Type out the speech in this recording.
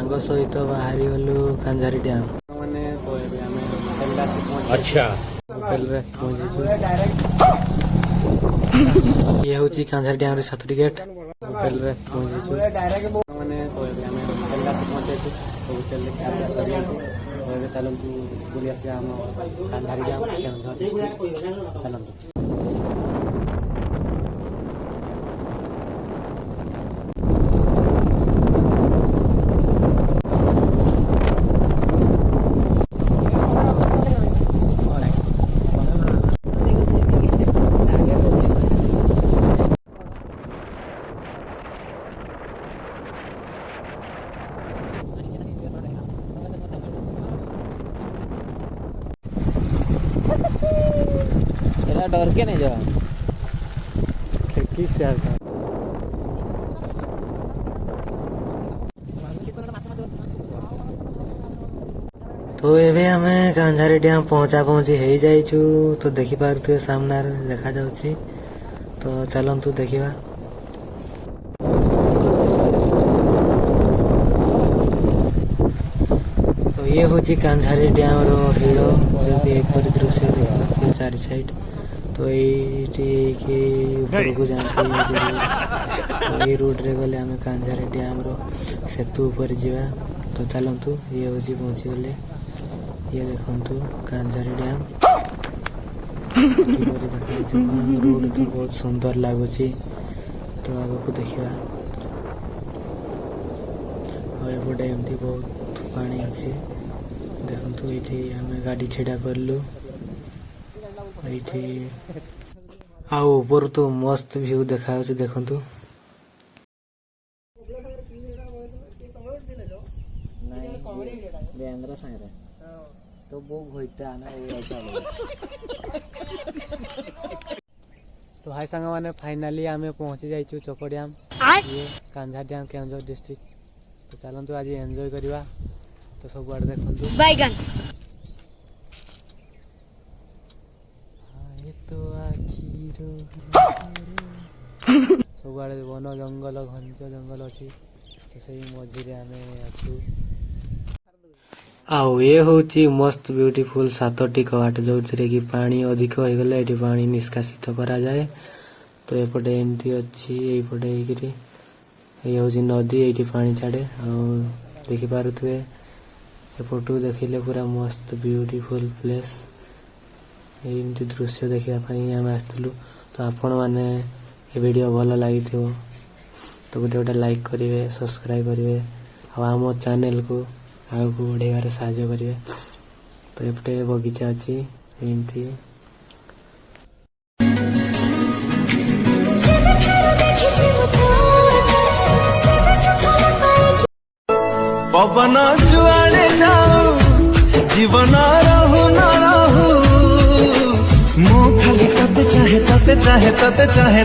सांग सहित बाहरी गलु कांझारी डैम माने अच्छा होटल रे ये होची कांझारी डैम रे 7 गेट होटल रे माने होटल रे चलतु बुलिया कांझारी डैम चलतु डर के नहीं जाओ खिड़की से आता तो एबे हमें कांझारी डैम पहुंची हो जाइछु तो देखि पारुथे सामने देखा जाउछि तो चलंतु देखिबा। तो ये होची कांझारी डैम रो हिड़ जो कि एपरि दृश्य देखा चारि साइड तो ये ऊपर को जाते तो ये रोड रे गले आम कांझारी डैम रो सेतु ऊपर जावा तो चलतु ये हूँ पहुँची गले ये देखु कांझारी डैम रोड तो बहुत सुंदर लगुच तो आग को देखा एपटे एमती बहुत पानी अच्छी देखु ये आम गाड़ी छेड़ा करलु ऊपर तो मस्त व्यू देखा देखु तो तो हाय सांग माने फाइनली आम पहुंची जाइछु चोको डैम ये कांझा डैम केंझर डिस्ट्रिक्ट तो चलतु आज एंजॉय करवा तो सब आड़ देखु बैगन तो सब आड़े वन जंगल घंच जंगल अच्छी तो सही मझे आम अच्छु ये हूँ मस्त ब्यूटीफुल 7टी कवाट जो कि पानी अधिक हो गले ये पानी निष्कासित करा जाए तो एपटे एमती अच्छी यपटे ये हूँ नदी ये पानी छाड़े देखिपे एपटू देखिले पूरा मस्त ब्यूटीफुल प्लेस एमती दृश्य देखापी आम आसलु तो आपण मैंने ये वीडियो भल लगी तो गोटे लाइक करेंगे सब्सक्राइब करेंगे आम चैनल को आगे बढ़ार साहाय्य करेंगे तो एपटे बगीचा अच्छी एमती पवन जुआड़े जाओ जीवन रहू न रहू मो खाली तते चाहे